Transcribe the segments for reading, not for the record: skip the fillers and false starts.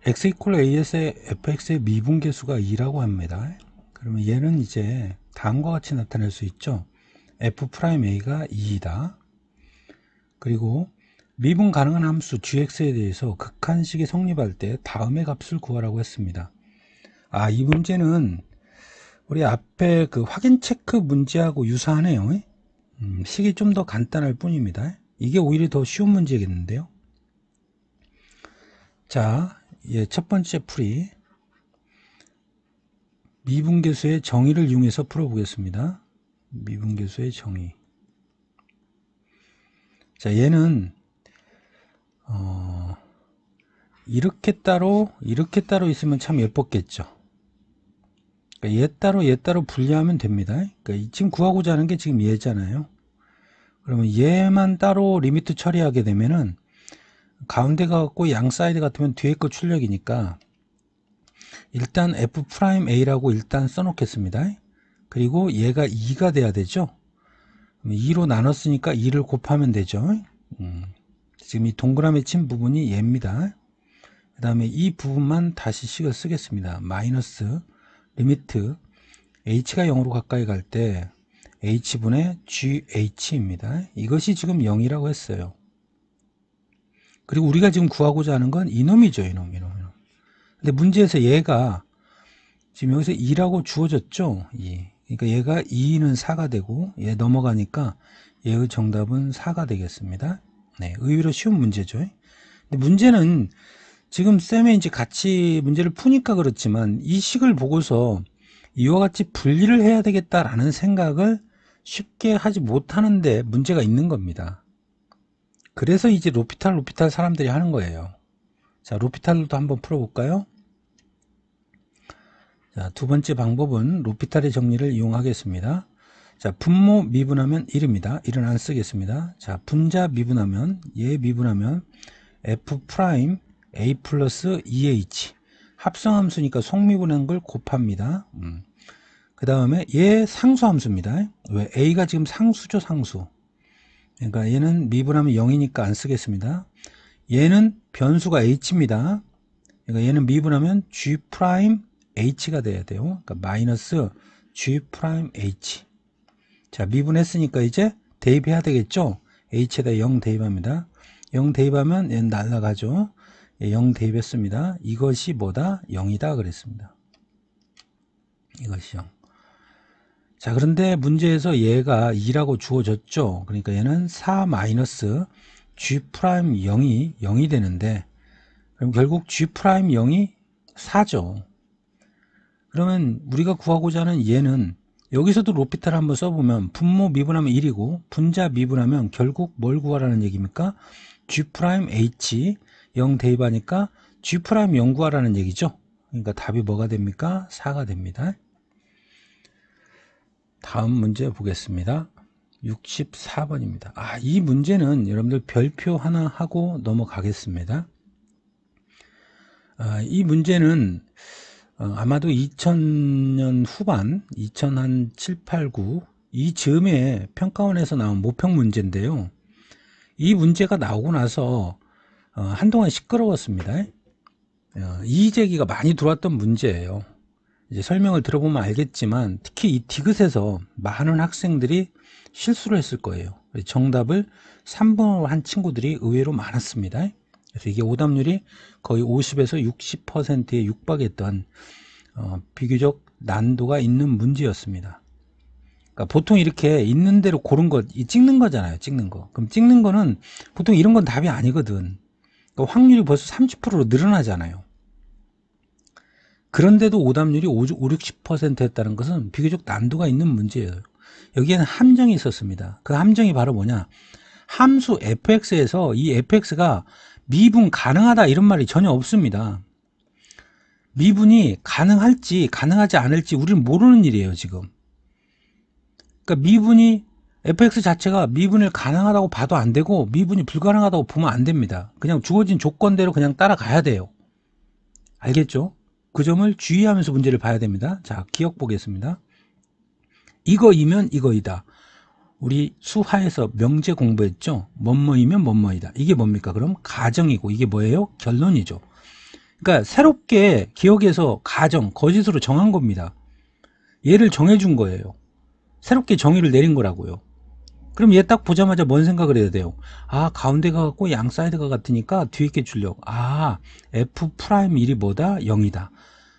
x 이퀄 as의 fx의 미분계수가 2라고 합니다. 그러면 얘는 이제 다음과 같이 나타낼 수 있죠. f'a가 2이다. 그리고 미분 가능한 함수 gx에 대해서 극한식이 성립할 때 다음의 값을 구하라고 했습니다. 이 문제는 우리 앞에 그 확인 체크 문제하고 유사하네요. 식이 좀 더 간단할 뿐입니다. 이게 오히려 더 쉬운 문제겠는데요. 자, 첫 번째 풀이 미분계수의 정의를 이용해서 풀어보겠습니다. 미분계수의 정의. 자, 얘는 이렇게 따로 있으면 참 예뻤겠죠. 그러니까 얘 따로 분리하면 됩니다. 그러니까 지금 구하고자 하는 게 지금 얘잖아요. 그러면 얘만 따로 리미트 처리하게 되면은 가운데가 같고 양 사이드 같으면 뒤에 거 출력이니까 일단 f'a라고 일단 써놓겠습니다. 그리고 얘가 2가 돼야 되죠. 2로 나눴으니까 2를 곱하면 되죠. 지금 이 동그라미 친 부분이 얘입니다. 그 다음에 이 부분만 다시 식을 쓰겠습니다. 마이너스 리미트 h가 0으로 가까이 갈 때 h분의gh입니다. 이것이 지금 0이라고 했어요. 그리고 우리가 지금 구하고자 하는 건 이놈이죠. 이놈. 근데 문제에서 얘가 지금 여기서 2라고 주어졌죠. 2. 그러니까 얘가 2는 4가 되고 얘 넘어가니까 얘의 정답은 4가 되겠습니다. 네, 의외로 쉬운 문제죠. 근데 문제는 지금 쌤이 이제 같이 문제를 푸니까 그렇지만 이 식을 보고서 이와 같이 분리를 해야 되겠다라는 생각을 쉽게 하지 못하는데 문제가 있는 겁니다. 그래서 이제 로피탈 사람들이 하는 거예요. 자, 로피탈도 한번 풀어볼까요? 자, 두 번째 방법은 로피탈의 정리를 이용하겠습니다. 자, 분모 미분하면 1입니다. 1은 안 쓰겠습니다. 자, 분자 미분하면 얘 미분하면 f'A 플러스 2h 합성함수니까 속미분한 걸 곱합니다. 그 다음에 얘 상수함수입니다. 왜? A가 지금 상수죠, 상수. 그러니까 얘는 미분하면 0이니까 안 쓰겠습니다. 얘는 변수가 h입니다. 그러니까 얘는 미분하면 g'h가 돼야 돼요. 그러니까 마이너스 g'h. 자, 미분했으니까 이제 대입해야 되겠죠. h에다 0 대입합니다. 0 대입하면 얘는 날라가죠. 0 대입했습니다. 이것이 뭐다? 0이다 그랬습니다. 이것이 0. 자, 그런데 문제에서 얘가 2라고 주어졌죠. 그러니까 얘는 4 마이너스 G'0이 0이 되는데, 그럼 결국 G'0이 4죠. 그러면 우리가 구하고자 하는 얘는 여기서도 로피탈 한번 써보면 분모 미분하면 1이고 분자 미분하면 결국 뭘 구하라는 얘기입니까? G'H 0 대입하니까 G'0 구하라는 얘기죠. 그러니까 답이 뭐가 됩니까? 4가 됩니다. 다음 문제 보겠습니다. 64번입니다. 이 문제는 여러분들 별표 하나 하고 넘어가겠습니다. 이 문제는 아마도 2000년 후반, 2007, 8, 9 이 즈음에 평가원에서 나온 모평 문제인데요. 이 문제가 나오고 나서 한동안 시끄러웠습니다. 이의 제기가 많이 들어왔던 문제예요. 이제 설명을 들어보면 알겠지만 특히 이 디귿에서 많은 학생들이 실수를 했을 거예요. 정답을 3번으로 한 친구들이 의외로 많았습니다. 그래서 이게 오답률이 거의 50에서 60%에 육박했던 비교적 난도가 있는 문제였습니다. 그러니까 보통 이렇게 있는 대로 고른 것, 찍는 거잖아요. 찍는 거. 그럼 찍는 거는 보통 이런 건 답이 아니거든. 그러니까 확률이 벌써 30%로 늘어나잖아요. 그런데도 오답률이 5, 60%였다는 것은 비교적 난도가 있는 문제예요. 여기에는 함정이 있었습니다. 그 함정이 바로 뭐냐? 함수 fx에서 이 fx가 미분 가능하다 이런 말이 전혀 없습니다. 미분이 가능할지 가능하지 않을지 우리는 모르는 일이에요, 지금. 그러니까 미분이 fx 자체가 미분을 가능하다고 봐도 안 되고 미분이 불가능하다고 보면 안 됩니다. 그냥 주어진 조건대로 그냥 따라가야 돼요. 알겠죠? 그 점을 주의하면서 문제를 봐야 됩니다. 자, 기억 보겠습니다. 이거이면 이거이다. 우리 수하에서 명제 공부했죠? 뭐뭐이면 뭐뭐이다. 이게 뭡니까? 그럼 가정이고 이게 뭐예요? 결론이죠. 그러니까 새롭게 기억에서 가정, 거짓으로 정한 겁니다. 얘를 정해준 거예요. 새롭게 정의를 내린 거라고요. 그럼 얘 딱 보자마자 뭔 생각을 해야 돼요? 아, 가운데가 같고 양 사이드가 같으니까 뒤에 게 출력. 아, F'1이 뭐다? 0이다.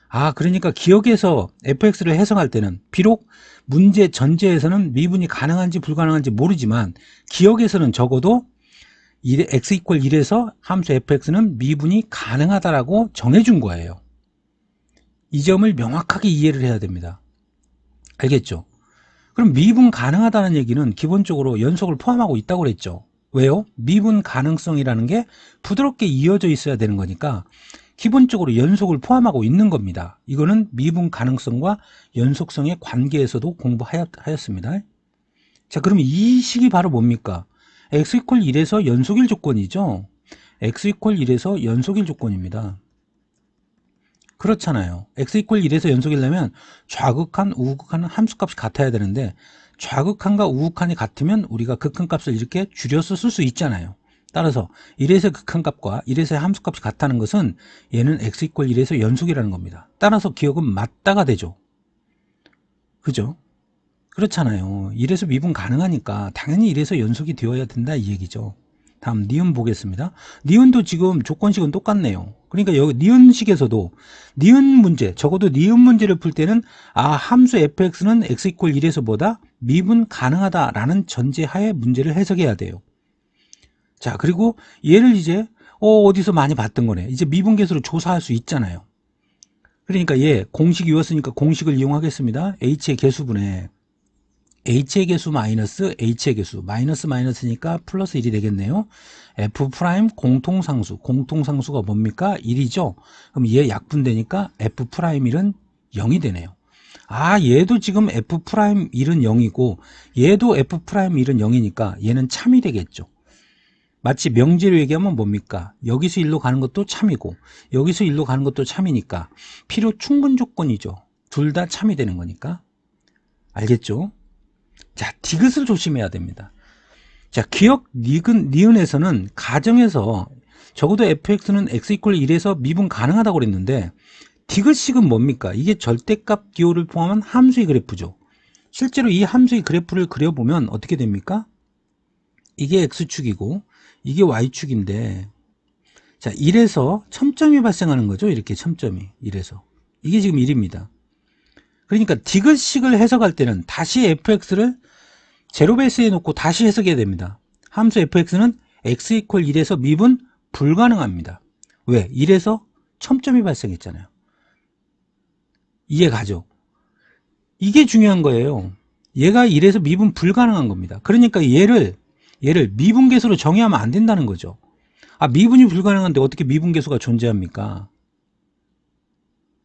아, 그러니까 기억에서 fx를 해석할 때는 비록 문제 전제에서는 미분이 가능한지 불가능한지 모르지만 기억에서는 적어도 x 이퀄 1에서 함수 fx는 미분이 가능하다라고 정해준 거예요. 이 점을 명확하게 이해를 해야 됩니다. 알겠죠? 그럼 미분 가능하다는 얘기는 기본적으로 연속을 포함하고 있다고 그랬죠. 왜요? 미분 가능성이라는 게 부드럽게 이어져 있어야 되는 거니까 기본적으로 연속을 포함하고 있는 겁니다. 이거는 미분 가능성과 연속성의 관계에서도 공부하였습니다. 자, 그럼 이 식이 바로 뭡니까? x 이퀄 1에서 연속일 조건이죠. x 이퀄 1에서 연속일 조건입니다. 그렇잖아요. x 이퀄 1에서 연속이려면 좌극한, 우극한은 함수값이 같아야 되는데 좌극한과 우극한이 같으면 우리가 극한값을 이렇게 줄여서 쓸 수 있잖아요. 따라서 1에서 극한값과 1에서의 함수값이 같다는 것은 얘는 x 이퀄 1에서 연속이라는 겁니다. 따라서 기억은 맞다가 되죠. 그죠? 그렇잖아요. 1에서 미분 가능하니까 당연히 1에서 연속이 되어야 된다 이 얘기죠. 다음 니은 보겠습니다. 니은도 지금 조건식은 똑같네요. 그러니까 여기 니은식에서도 니은 문제, 적어도 니은 문제를 풀 때는 아, 함수 fx는 x 이퀄 1에서 보다 미분 가능하다라는 전제하에 문제를 해석해야 돼요. 자, 그리고 얘를 이제 어디서 많이 봤던 거네. 이제 미분계수로 조사할 수 있잖아요. 그러니까 얘 공식이 외웠으니까 공식을 이용하겠습니다. h의 개수분에 h의 개수 마이너스 h의 개수 마이너스 마이너스니까 플러스 1이 되겠네요. f 프라임 공통상수, 공통상수가 뭡니까? 1이죠. 그럼 얘 약분되니까 f 프라임 1은 0이 되네요. 아, 얘도 지금 f 프라임 1은 0이고 얘도 f 프라임 1은 0이니까 얘는 참이 되겠죠. 마치 명제로 얘기하면 뭡니까? 여기서 1로 가는 것도 참이고 여기서 1로 가는 것도 참이니까 필요 충분 조건이죠. 둘 다 참이 되는 거니까. 알겠죠? 자, 디귿을 조심해야 됩니다. 자, 기억 니은에서는 가정에서 적어도 fx는 x 이퀄 1에서 미분 가능하다고 그랬는데 디귿식은 뭡니까? 이게 절대값 기호를 포함한 함수의 그래프죠. 실제로 이 함수의 그래프를 그려보면 어떻게 됩니까? 이게 x축이고 이게 y축인데 자, 1에서 첨점이 발생하는 거죠. 이렇게 첨점이 1에서. 이게 지금 1입니다. 그러니까 디귿식을 해석할 때는 다시 fx를 제로 베이스에 놓고 다시 해석해야 됩니다. 함수 fx는 x 이퀄 1에서 미분 불가능합니다. 왜? 1에서 첨점이 발생했잖아요. 이해 가죠? 이게 중요한 거예요. 얘가 1에서 미분 불가능한 겁니다. 그러니까 얘를 미분계수로 정의하면 안 된다는 거죠. 아, 미분이 불가능한데 어떻게 미분계수가 존재합니까?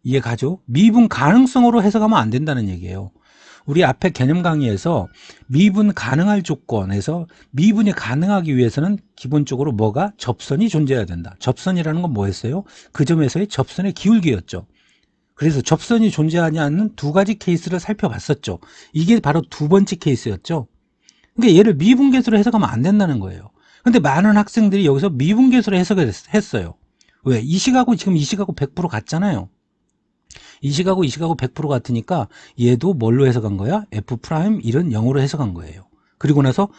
이해 가죠? 미분 가능성으로 해석하면 안 된다는 얘기예요. 우리 앞에 개념 강의에서 미분 가능할 조건에서 미분이 가능하기 위해서는 기본적으로 뭐가? 접선이 존재해야 된다. 접선이라는 건 뭐였어요? 그 점에서의 접선의 기울기였죠. 그래서 접선이 존재하지 않는 두 가지 케이스를 살펴봤었죠. 이게 바로 두 번째 케이스였죠. 그러니까 얘를 미분계수로 해석하면 안 된다는 거예요. 근데 많은 학생들이 여기서 미분계수로 해석을 했어요. 왜? 이 식하고 지금 이 식하고 100% 같잖아요. 이 식하고 100% 같으니까 얘도 뭘로 해석한 거야? f 프라임 1은 0으로 해석한 거예요. 그리고 나서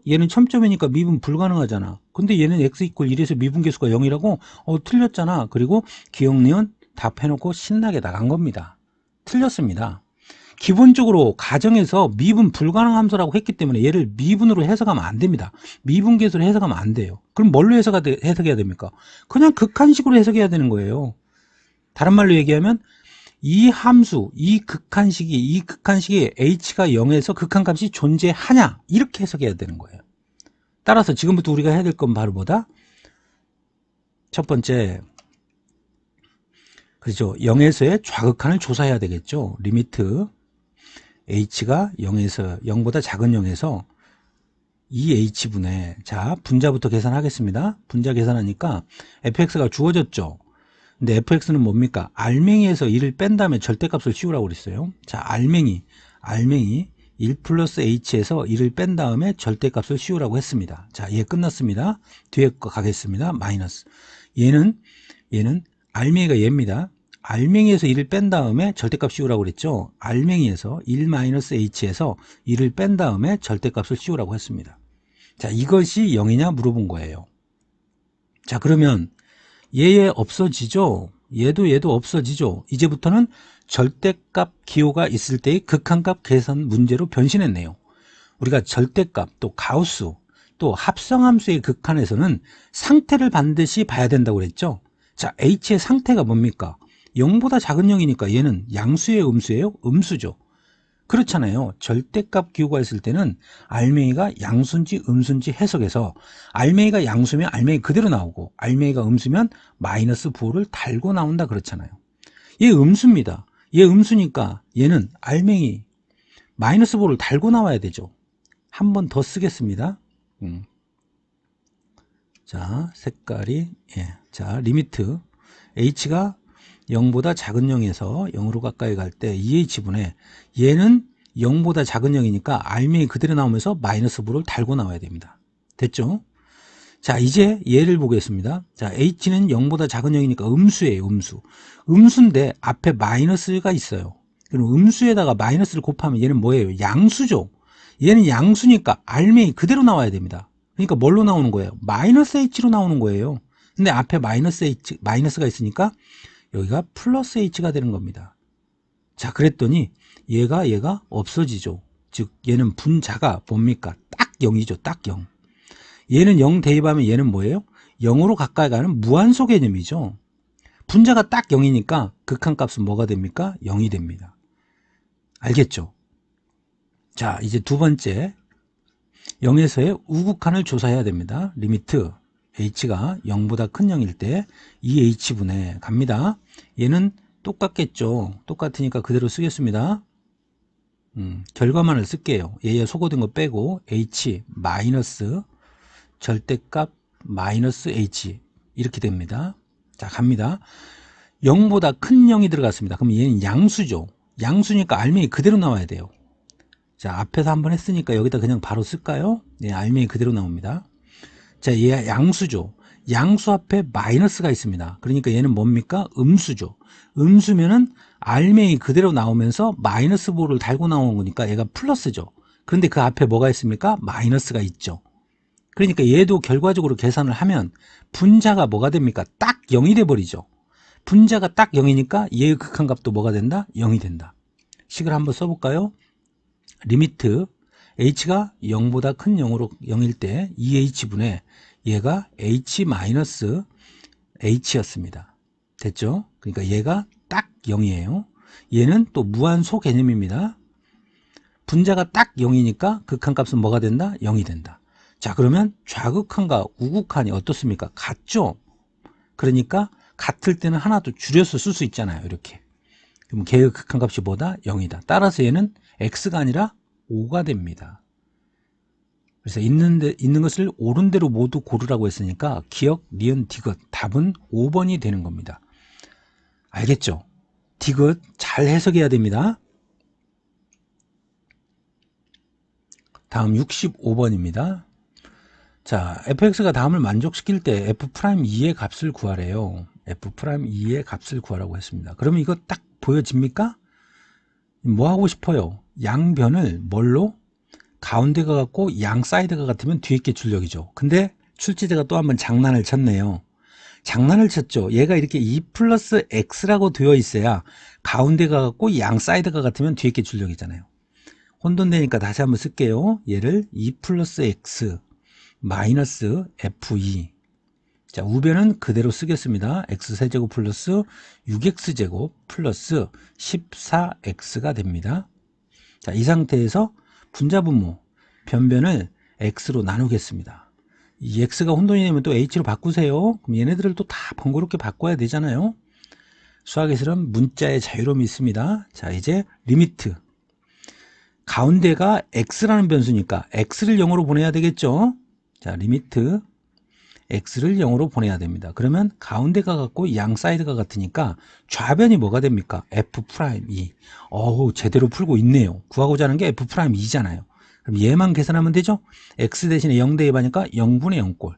얘는 첨점이니까 미분 불가능하잖아. 근데 얘는 x 이퀄 1에서 미분계수가 0이라고? 틀렸잖아. 그리고 기억 니은 답해놓고 신나게 나간 겁니다. 틀렸습니다. 기본적으로 가정에서 미분 불가능 함수라고 했기 때문에 얘를 미분으로 해석하면 안 됩니다. 미분계수로 해석하면 안 돼요. 그럼 뭘로 해석해야 됩니까? 그냥 극한식으로 해석해야 되는 거예요. 다른 말로 얘기하면 이 함수, 이 극한식이 h가 0에서 극한값이 존재하냐 이렇게 해석해야 되는 거예요. 따라서 지금부터 우리가 해야 될 건 바로 뭐다? 첫 번째, 그렇죠. 0에서의 좌극한을 조사해야 되겠죠. 리미트 h가 0보다 작은 0에서 이 h분의, 자, 분자부터 계산하겠습니다. 분자 계산하니까 fx가 주어졌죠. 근데 fx는 뭡니까? 알맹이에서 1을 뺀 다음에 절대값을 씌우라고 그랬어요. 자, 알맹이 1 플러스 h에서 1을 뺀 다음에 절대값을 씌우라고 했습니다. 자, 얘 끝났습니다. 뒤에 거 가겠습니다. 마이너스. 얘는 알맹이가 얘입니다. 알맹이에서 1을 뺀 다음에 절대값 씌우라고 그랬죠. 알맹이에서 1-h에서 1을 뺀 다음에 절대값을 씌우라고 했습니다. 자, 이것이 0이냐 물어본 거예요. 자, 그러면 얘 없어지죠. 얘도 없어지죠. 이제부터는 절대값 기호가 있을 때의 극한값 계산 문제로 변신했네요. 우리가 절대값, 또 가우스, 또 합성함수의 극한에서는 상태를 반드시 봐야 된다고 그랬죠. 자, h의 상태가 뭡니까? 0보다 작은 0이니까 얘는 양수예요, 음수예요? 음수죠. 그렇잖아요. 절대값 기호가 있을 때는 알맹이가 양수인지 음수인지 해석해서 알맹이가 양수면 알맹이 그대로 나오고 알맹이가 음수면 마이너스 부호를 달고 나온다 그렇잖아요. 얘 음수입니다. 얘 음수니까 얘는 알맹이 마이너스 부호를 달고 나와야 되죠. 한 번 더 쓰겠습니다. 자, 색깔이 자, 리미트 h가 0보다 작은 0에서 0으로 가까이 갈 때 2h분의 얘는 0보다 작은 0이니까 알맹이 그대로 나오면서 마이너스 부를 달고 나와야 됩니다. 됐죠? 자, 이제 얘를 보겠습니다. 자, h는 0보다 작은 0이니까 음수예요. 음수인데 앞에 마이너스가 있어요. 그럼 음수에다가 마이너스를 곱하면 얘는 뭐예요? 양수죠. 얘는 양수니까 알맹이 그대로 나와야 됩니다. 그러니까 뭘로 나오는 거예요? 마이너스 h로 나오는 거예요. 근데 앞에 마이너스가 있으니까 여기가 플러스 h가 되는 겁니다. 자, 그랬더니 얘가 없어지죠. 즉 얘는 분자가 뭡니까? 딱 0이죠. 딱 0. 얘는 0 대입하면 얘는 뭐예요? 0으로 가까이 가는 무한소 개념이죠. 분자가 딱 0이니까 극한값은 뭐가 됩니까? 0이 됩니다. 알겠죠? 자, 이제 두 번째 0에서의 우극한을 조사해야 됩니다. 리미트 h가 0보다 큰 0일 때 2h분의 갑니다. 얘는 똑같겠죠. 똑같으니까 그대로 쓰겠습니다. 결과만을 쓸게요. 얘에 소거된 거 빼고 h 마이너스 절대값 마이너스 h 이렇게 됩니다. 자, 갑니다. 0보다 큰 0이 들어갔습니다. 그럼 얘는 양수죠. 양수니까 알맹이 그대로 나와야 돼요. 자, 앞에서 한번 했으니까 여기다 그냥 바로 쓸까요? 네, 알맹이 그대로 나옵니다. 자, 얘 양수죠. 양수 앞에 마이너스가 있습니다. 그러니까 얘는 뭡니까? 음수죠. 음수면은 알맹이 그대로 나오면서 마이너스 부호를 달고 나오는 거니까 얘가 플러스죠. 그런데 그 앞에 뭐가 있습니까? 마이너스가 있죠. 그러니까 얘도 결과적으로 계산을 하면 분자가 뭐가 됩니까? 딱 0이 돼버리죠. 분자가 딱 0이니까 얘의 극한값도 뭐가 된다? 0이 된다. 식을 한번 써볼까요? 리미트 h가 0보다 큰 0일 때 2h분의 얘가 h 마이너스 h였습니다. 됐죠? 그러니까 얘가 딱 0이에요. 얘는 또 무한소 개념입니다. 분자가 딱 0이니까 극한값은 뭐가 된다? 0이 된다. 자, 그러면 좌극한과 우극한이 어떻습니까? 같죠? 그러니까 같을 때는 하나 더 줄여서 쓸 수 있잖아요. 이렇게. 그럼 걔의 극한값이 뭐다? 0이다. 따라서 얘는 x가 아니라 5가 됩니다. 그래서 있는 것을 옳은 대로 모두 고르라고 했으니까 기역, 니은, 디귿 답은 5번이 되는 겁니다. 알겠죠? 디귿 잘 해석해야 됩니다. 다음 65번입니다. 자, fx가 다음을 만족시킬 때 f'2의 값을 구하래요. f'2의 값을 구하라고 했습니다. 그러면 이거 딱 보여집니까? 뭐 하고 싶어요? 양변을 뭘로? 가운데가 같고 양 사이드가 같으면 뒤에 게 출력이죠. 근데 출제자가 또 한번 장난을 쳤네요. 장난을 쳤죠. 얘가 이렇게 2 플러스 x라고 되어 있어야 가운데가 같고 양 사이드가 같으면 뒤에 게 출력이잖아요. 혼돈되니까 다시 한번 쓸게요. 얘를 2 플러스 x 마이너스 f2. 자, 우변은 그대로 쓰겠습니다. x세제곱 플러스 6x제곱 플러스 14x가 됩니다. 자, 이 상태에서 분자분모 변변을 x로 나누겠습니다. 이 x가 혼돈이 되면 또 h로 바꾸세요. 그럼 얘네들을 또 다 번거롭게 바꿔야 되잖아요. 수학에서는 문자의 자유로움이 있습니다. 자, 이제 리미트 가운데가 x라는 변수니까 x를 0으로 보내야 되겠죠. 자, 리미트 x를 0으로 보내야 됩니다. 그러면 가운데가 같고 양 사이드가 같으니까 좌변이 뭐가 됩니까? f'2. 어우, 제대로 풀고 있네요. 구하고자 하는 게 f'2잖아요. 그럼 얘만 계산하면 되죠? x 대신에 0 대입하니까 0분의 0꼴.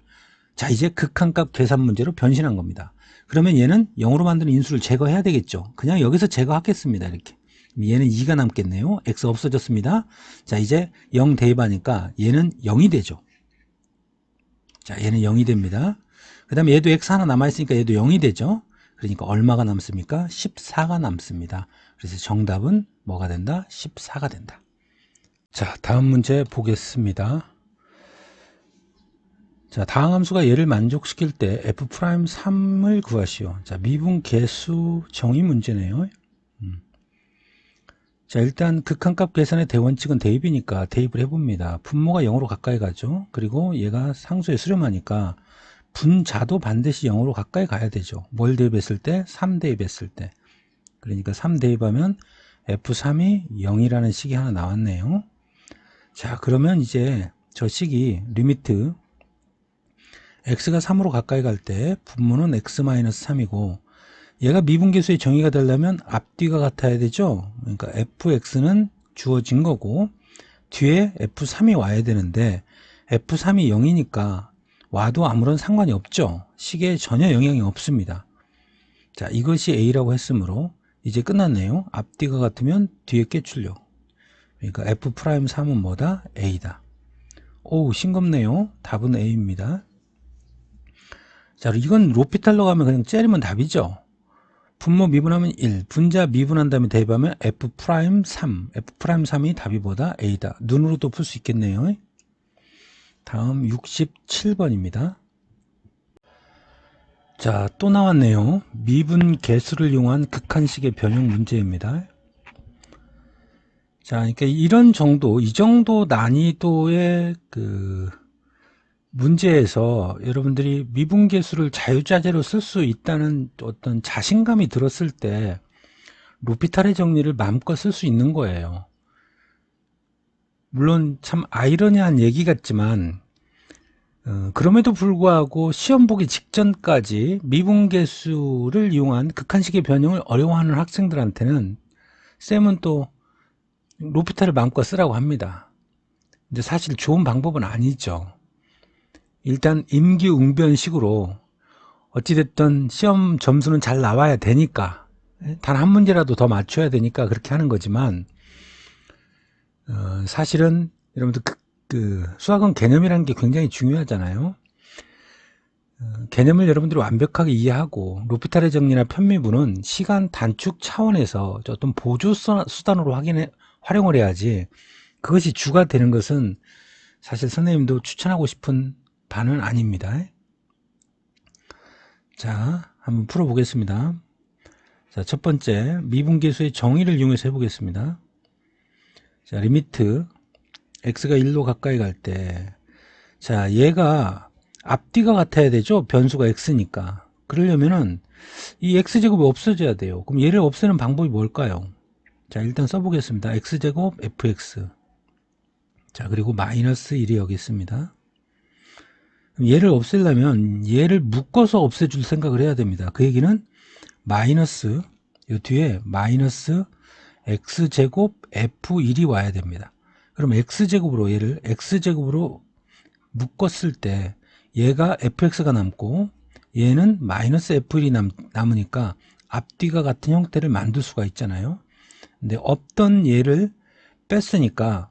자, 이제 극한값 계산 문제로 변신한 겁니다. 그러면 얘는 0으로 만드는 인수를 제거해야 되겠죠. 그냥 여기서 제거하겠습니다. 이렇게. 얘는 2가 남겠네요. x 없어졌습니다. 자, 이제 0 대입하니까 얘는 0이 되죠. 자, 얘는 0이 됩니다. 그 다음에 얘도 x 하나 남아있으니까 얘도 0이 되죠. 그러니까 얼마가 남습니까? 14가 남습니다. 그래서 정답은 뭐가 된다? 14가 된다. 자, 다음 문제 보겠습니다. 자, 다항 함수가 얘를 만족시킬 때 f'3을 구하시오. 자, 미분 개수 정의 문제네요. 자, 일단 극한값 계산의 대원칙은 대입이니까 대입을 해봅니다. 분모가 0으로 가까이 가죠. 그리고 얘가 상수에 수렴하니까 분자도 반드시 0으로 가까이 가야 되죠. 뭘 대입했을 때? 3 대입했을 때. 그러니까 3 대입하면 f3이 0이라는 식이 하나 나왔네요. 자, 그러면 이제 저 식이 리미트 x가 3으로 가까이 갈 때 분모는 x-3이고 얘가 미분계수의 정의가 되려면 앞뒤가 같아야 되죠. 그러니까 fx는 주어진 거고 뒤에 f3이 와야 되는데 f3이 0이니까 와도 아무런 상관이 없죠. 식에 전혀 영향이 없습니다. 자, 이것이 a라고 했으므로 이제 끝났네요. 앞뒤가 같으면 뒤에 깨출력. 그러니까 f'3은 뭐다? a다. 오, 싱겁네요. 답은 a입니다. 자, 이건 로피탈로 가면 그냥 째리면 답이죠. 분모 미분하면 1, 분자 미분한 다음에 대입하면 f'3, f'3이 답이 뭐다? a다. 눈으로도 풀 수 있겠네요. 다음 67번입니다. 자, 또 나왔네요. 미분 개수를 이용한 극한식의 변형 문제입니다. 자, 그러니까 이런 정도, 이 정도 난이도의 문제에서 여러분들이 미분계수를 자유자재로 쓸 수 있다는 어떤 자신감이 들었을 때 로피탈의 정리를 마음껏 쓸 수 있는 거예요. 물론 참 아이러니한 얘기 같지만 그럼에도 불구하고 시험 보기 직전까지 미분계수를 이용한 극한식의 변형을 어려워하는 학생들한테는 쌤은 또 로피탈을 마음껏 쓰라고 합니다. 근데 사실 좋은 방법은 아니죠. 일단 임기응변식으로 어찌됐든 시험 점수는 잘 나와야 되니까 단 한 문제라도 더 맞춰야 되니까 그렇게 하는 거지만 사실은 여러분들 수학은 개념이라는 게 굉장히 중요하잖아요. 개념을 여러분들이 완벽하게 이해하고 로피탈의 정리나 편미분은 시간 단축 차원에서 어떤 보조 수단으로 활용을 해야지 그것이 주가 되는 것은 사실 선생님도 추천하고 싶은 바는 아닙니다. 자, 한번 풀어보겠습니다. 자, 첫 번째 미분계수의 정의를 이용해서 해보겠습니다. 자, 리미트 x가 1로 가까이 갈 때, 자, 얘가 앞뒤가 같아야 되죠. 변수가 x니까. 그러려면은 이 x제곱이 없어져야 돼요. 그럼 얘를 없애는 방법이 뭘까요? 자, 일단 써보겠습니다. x제곱 fx. 자, 그리고 마이너스 1이 여기 있습니다. 얘를 없애려면 얘를 묶어서 없애줄 생각을 해야 됩니다. 그 얘기는 마이너스, 이 뒤에 마이너스 x제곱 f1이 와야 됩니다. 그럼 x제곱으로 얘를 x제곱으로 묶었을 때 얘가 fx가 남고 얘는 마이너스 f1이 남으니까 앞뒤가 같은 형태를 만들 수가 있잖아요. 근데 없던 얘를 뺐으니까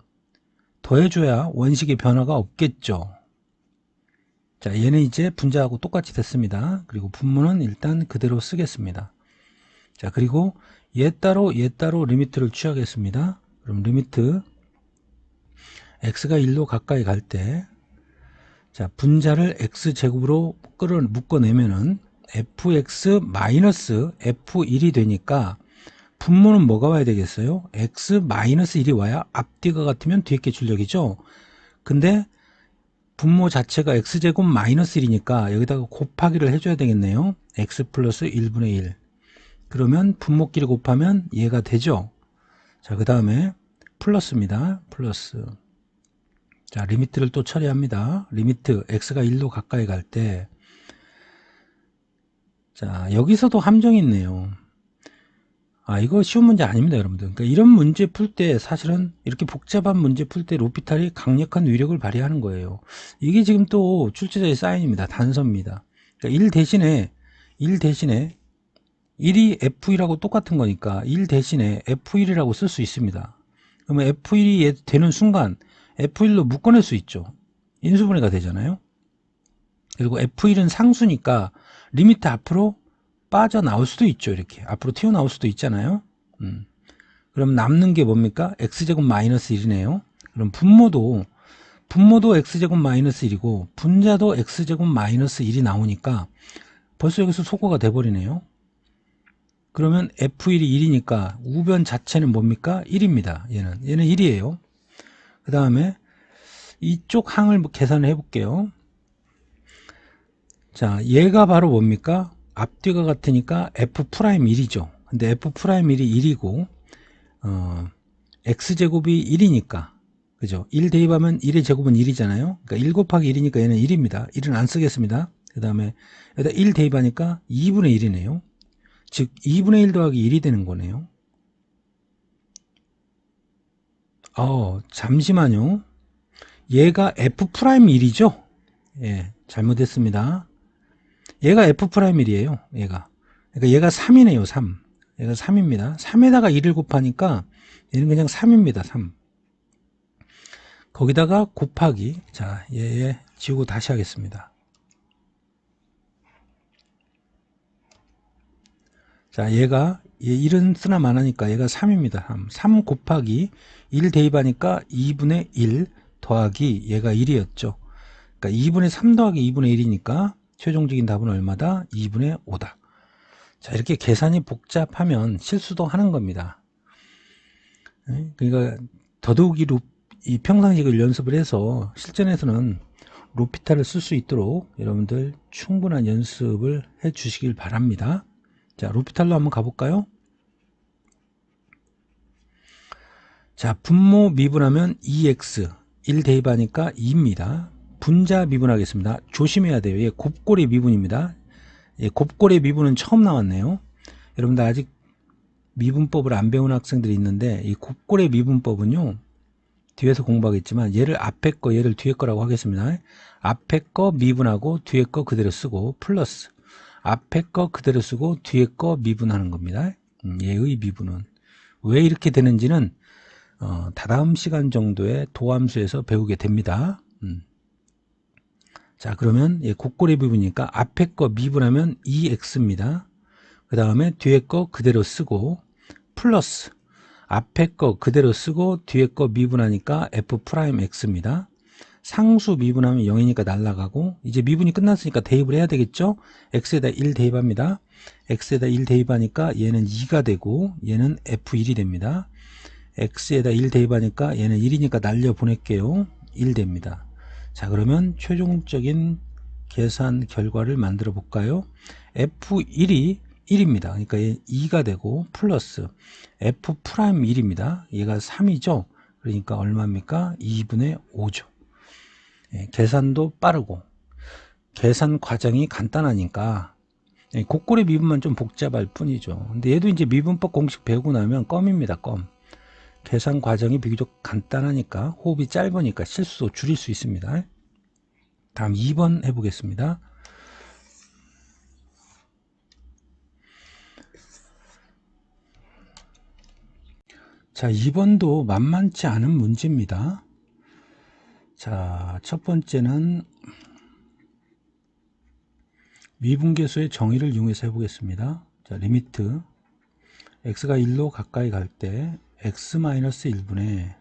더해줘야 원식의 변화가 없겠죠. 자, 얘는 이제 분자하고 똑같이 됐습니다. 그리고 분모는 일단 그대로 쓰겠습니다. 자, 그리고 얘 따로 리미트를 취하겠습니다. 그럼 리미트 x가 1로 가까이 갈 때, 자, 분자를 x제곱으로 묶어내면은 fx 마이너스 f1이 되니까 분모는 뭐가 와야 되겠어요? x 마이너스 1이 와야 앞뒤가 같으면 뒤에 게 출력이죠. 근데 분모 자체가 x제곱 마이너스 1이니까 여기다가 곱하기를 해줘야 되겠네요. x 플러스 1분의 1. 그러면 분모끼리 곱하면 얘가 되죠. 자, 그 다음에 플러스입니다. 플러스. 자, 리미트를 또 처리합니다. 리미트 x가 1로 가까이 갈 때, 자, 여기서도 함정이 있네요. 아, 이거 쉬운 문제 아닙니다, 여러분들. 그러니까 이런 문제 풀 때 사실은 이렇게 복잡한 문제 풀 때 로피탈이 강력한 위력을 발휘하는 거예요. 이게 지금 또 출제자의 사인입니다. 단서입니다. 그러니까 1 대신에 1 대신에 1이 F1하고 똑같은 거니까 1 대신에 F1이라고 쓸 수 있습니다. 그러면 F1이 되는 순간 F1로 묶어낼 수 있죠. 인수분해가 되잖아요. 그리고 F1은 상수니까 리미트 앞으로 빠져나올 수도 있죠. 이렇게 앞으로 튀어나올 수도 있잖아요. 그럼 남는 게 뭡니까? x제곱 마이너스 1이네요. 그럼 분모도 x제곱 마이너스 1이고 분자도 x제곱 마이너스 1이 나오니까 벌써 여기서 소거가 돼버리네요. 그러면 F1이 1이니까 우변 자체는 뭡니까? 1입니다. 얘는 1이에요. 그 다음에 이쪽 항을 계산을 해볼게요. 자, 얘가 바로 뭡니까? 앞뒤가 같으니까 F'1이죠. 근데 F'1이 1이고 x제곱이 1이니까 그죠? 1 대입하면 1의 제곱은 1이잖아요. 그러니까 1 곱하기 1이니까 얘는 1입니다. 1은 안 쓰겠습니다. 그 다음에 여기다 1 대입하니까 2분의 1이네요. 즉 2분의 1 더하기 1이 되는 거네요. 잠시만요. 얘가 F'1이죠? 예, 잘못했습니다. 얘가 F'1이에요. 얘가. 그러니까 얘가 3이네요. 3. 얘가 3입니다. 3에다가 1을 곱하니까 얘는 그냥 3입니다. 3. 거기다가 곱하기. 자, 얘 지우고 다시 하겠습니다. 자, 얘 1은 쓰나 마나니까 얘가 3입니다. 3 곱하기 1 대입하니까 2분의 1 더하기 얘가 1이었죠. 그러니까 2분의 3 더하기 2분의 1이니까 최종적인 답은 얼마다? 2분의 5다. 자, 이렇게 계산이 복잡하면 실수도 하는 겁니다. 그러니까 더더욱이 이 평상식을 연습을 해서 실전에서는 로피탈을 쓸 수 있도록 여러분들 충분한 연습을 해 주시길 바랍니다. 자, 로피탈로 한번 가볼까요? 자, 분모 미분하면 2x 1 대입하니까 2입니다. 분자 미분하겠습니다. 조심해야 돼요. 얘 곱골의 미분입니다. 예, 곱골의 미분은 처음 나왔네요. 여러분들 아직 미분법을 안 배운 학생들이 있는데 이 곱골의 미분법은요, 뒤에서 공부하겠지만 얘를 앞에 거 얘를 뒤에 거라고 하겠습니다. 앞에 거 미분하고 뒤에 거 그대로 쓰고 플러스 앞에 거 그대로 쓰고 뒤에 거 미분하는 겁니다. 얘의 미분은 왜 이렇게 되는지는 다다음 시간 정도에 도함수에서 배우게 됩니다. 자, 그러면 곱골의 미분이니까 앞에 거 미분하면 2x입니다. 그 다음에 뒤에 거 그대로 쓰고 플러스 앞에 거 그대로 쓰고 뒤에 거 미분하니까 f'x입니다. 상수 미분하면 0이니까 날라가고 이제 미분이 끝났으니까 대입을 해야 되겠죠. x에다 1 대입합니다. x에다 1 대입하니까 얘는 2가 되고 얘는 f1이 됩니다. x에다 1 대입하니까 얘는 1이니까 날려 보낼게요. 1 됩니다. 자, 그러면 최종적인 계산 결과를 만들어 볼까요? f1이 1입니다. 그러니까 얘 2가 되고 플러스 f'1입니다. 얘가 3이죠. 그러니까 얼마입니까? 2분의 5죠. 예, 계산도 빠르고 계산 과정이 간단하니까 곱골의 미분만 좀 복잡할 뿐이죠. 근데 얘도 이제 미분법 공식 배우고 나면 껌입니다. 껌. 계산 과정이 비교적 간단하니까 호흡이 짧으니까 실수도 줄일 수 있습니다. 다음 2번 해보겠습니다. 자, 2번도 만만치 않은 문제입니다. 자, 첫 번째는 미분계수의 정의를 이용해서 해보겠습니다. 자, 리미트 x가 1로 가까이 갈 때 x-1분의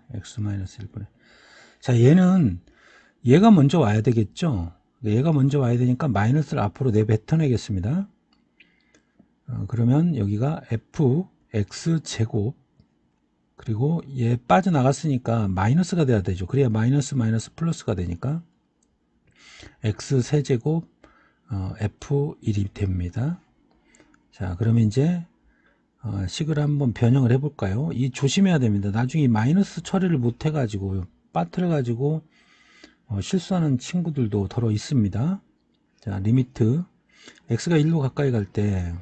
자, 얘가 먼저 와야 되겠죠. 얘가 먼저 와야 되니까 마이너스를 앞으로 내뱉어내겠습니다. 그러면 여기가 fx제곱 그리고 얘 빠져나갔으니까 마이너스가 돼야 되죠. 그래야 마이너스 플러스가 되니까 x세제곱 f1이 됩니다. 자, 그러면 이제 식을 한번 변형을 해볼까요? 이 조심해야 됩니다. 나중에 마이너스 처리를 못 해가지고 빠뜨려 가지고 실수하는 친구들도 더러 있습니다. 자, 리미트 x가 1로 가까이 갈 때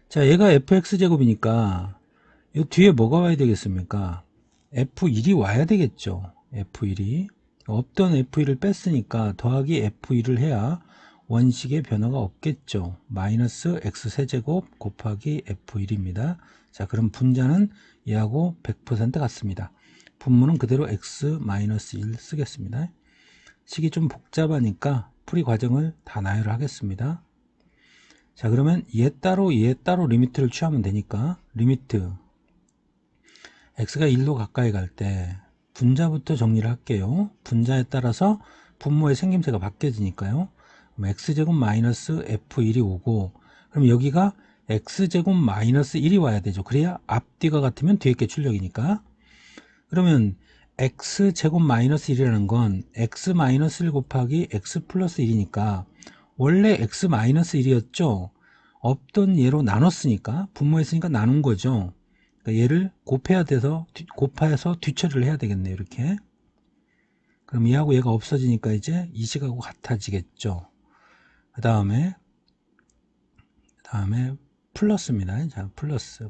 자, 얘가 fx제곱이니까 이 뒤에 뭐가 와야 되겠습니까? f1이 와야 되겠죠. f1이 없던 f1을 뺐으니까 더하기 f1을 해야 원식의 변화가 없겠죠. 마이너스 x세제곱 곱하기 f1입니다. 자, 그럼 분자는 얘하고 100% 같습니다. 분모는 그대로 x-1 쓰겠습니다. 식이 좀 복잡하니까 풀이 과정을 다 나열을 하겠습니다. 자, 그러면 얘 따로 리미트를 취하면 되니까 리미트 x가 1로 가까이 갈 때 분자부터 정리를 할게요. 분자에 따라서 분모의 생김새가 바뀌어지니까요. 그럼 x제곱 마이너스 f1이 오고, 그럼 여기가 x제곱 마이너스 1이 와야 되죠. 그래야 앞뒤가 같으면 뒤에 게 출력이니까. 그러면 x제곱 마이너스 1이라는 건 x 마이너스 1 곱하기 x 플러스 1이니까 원래 x 마이너스 1이었죠. 없던 얘로 나눴으니까, 분모했으니까 나눈 거죠. 그러니까 얘를 곱해서 뒤처리를 해야 되겠네요. 이렇게. 그럼 얘하고 얘가 없어지니까 이제 이 식하고 같아지겠죠. 그 다음에 플러스입니다. 자, 플러스.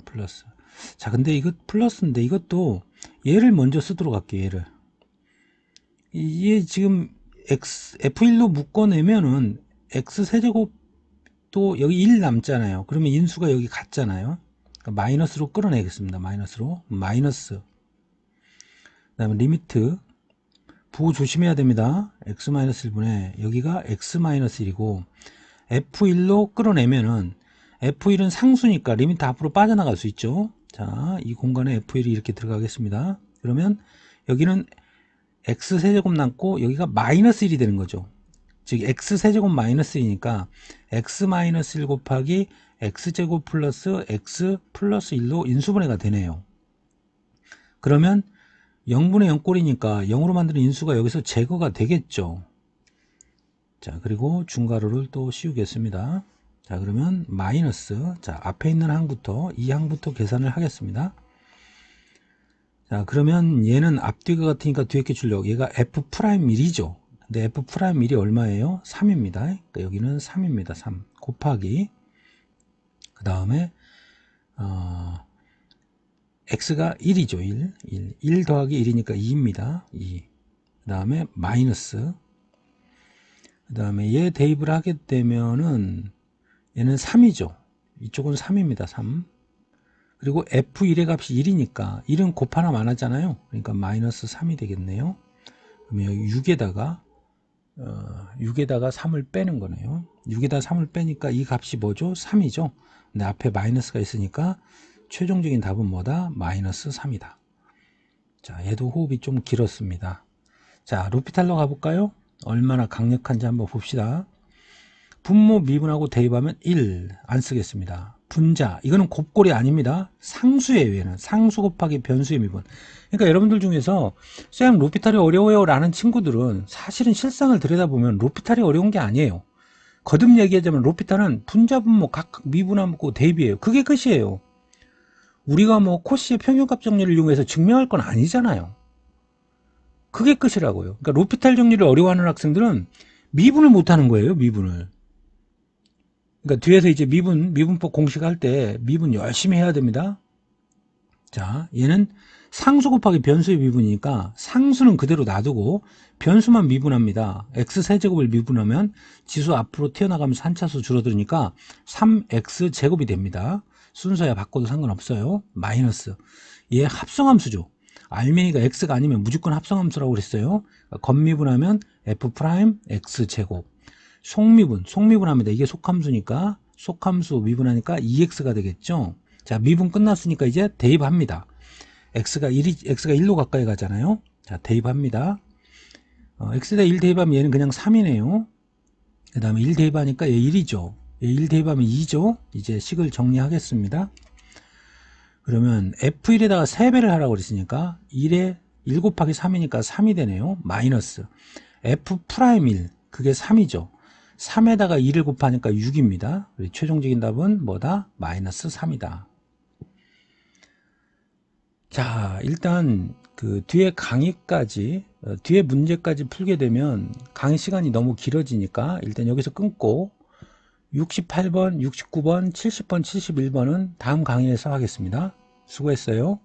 자, 근데 이거 플러스인데 이것도 얘를 먼저 쓰도록 할게요. 얘를. 얘 지금 F1로 묶어내면은 X세제곱도 여기 1 남잖아요. 그러면 인수가 여기 같잖아요. 그러니까 마이너스로 끌어내겠습니다. 마이너스. 그 다음에 리미트. 부호 조심해야 됩니다. x-1분에 여기가 x-1이고 f1로 끌어내면은 f1은 상수니까 리미트 앞으로 빠져나갈 수 있죠. 자, 이 공간에 f1이 이렇게 들어가겠습니다. 그러면 여기는 x세제곱 남고 여기가 마이너스 1이 되는 거죠. 즉 x세제곱 마이너스 1이니까 x-1 곱하기 x제곱 플러스 x 플러스 1로 인수분해가 되네요. 그러면 0분의 0꼴이니까 0으로 만드는 인수가 여기서 제거가 되겠죠. 자, 그리고 중괄호를 또 씌우겠습니다. 자, 그러면 마이너스, 자, 앞에 있는 항부터 이 항부터 계산을 하겠습니다. 자, 그러면 얘는 앞뒤가 같으니까 뒤에 게 출력, 얘가 f'1이죠. 근데 f'1이 얼마예요? 3입니다. 그러니까 여기는 3입니다. 3 곱하기, 그 다음에 x가 1이죠. 1 더하기 1이니까 2입니다. 2. 그 다음에 마이너스. 그 다음에 얘 대입을 하게 되면은 얘는 3이죠. 이쪽은 3입니다. 3. 그리고 f1의 값이 1이니까 1은 곱하나 마나잖아요. 그러니까 마이너스 3이 되겠네요. 그러면 6에다가 3을 빼는 거네요. 6에다 3을 빼니까 이 값이 뭐죠? 3이죠. 근데 앞에 마이너스가 있으니까 최종적인 답은 뭐다? 마이너스 3이다. 자, 얘도 호흡이 좀 길었습니다. 자, 로피탈로 가볼까요? 얼마나 강력한지 한번 봅시다. 분모 미분하고 대입하면 1 안 쓰겠습니다. 분자, 이거는 곱꼴이 아닙니다. 상수예요. 얘는 상수 곱하기 변수의 미분. 그러니까 여러분들 중에서 쌤 로피탈이 어려워요 라는 친구들은 사실은 실상을 들여다보면 로피탈이 어려운 게 아니에요. 거듭 얘기하자면 로피탈은 분자 분모 각 미분하고 대입이에요. 그게 끝이에요. 우리가 뭐 코시의 평균값 정리를 이용해서 증명할 건 아니잖아요. 그게 끝이라고요. 그러니까 로피탈 정리를 어려워하는 학생들은 미분을 못하는 거예요. 미분을. 그러니까 뒤에서 이제 미분법 공식할 때 미분 열심히 해야 됩니다. 자, 얘는 상수 곱하기 변수의 미분이니까 상수는 그대로 놔두고 변수만 미분합니다. x세제곱을 미분하면 지수 앞으로 튀어나가면서 한 차수 줄어들으니까 3x제곱이 됩니다. 순서야 바꿔도 상관없어요. 마이너스. 얘 합성함수죠. 알맹이가 x가 아니면 무조건 합성함수라고 그랬어요. 겉미분하면 f' x제곱. 속미분합니다. 이게 속함수니까 속함수 미분하니까 2x가 되겠죠. 자, 미분 끝났으니까 이제 대입합니다. x가 1로 가까이 가잖아요. 자, 대입합니다. x에다 1 대입하면 얘는 그냥 3이네요. 그 다음에 1 대입하니까 얘 1이죠. 얘 1 대입하면 2죠. 이제 식을 정리하겠습니다. 그러면 f1에다가 3배를 하라고 그랬으니까 1에 1 곱하기 3이니까 3이 되네요. 마이너스 f'1 그게 3이죠. 3에다가 2를 곱하니까 6입니다. 최종적인 답은 뭐다? 마이너스 3이다. 자, 일단 그 뒤에 강의까지 뒤에 문제까지 풀게 되면 강의 시간이 너무 길어지니까 일단 여기서 끊고 68번, 69번, 70번, 71번은 다음 강의에서 하겠습니다. 수고했어요.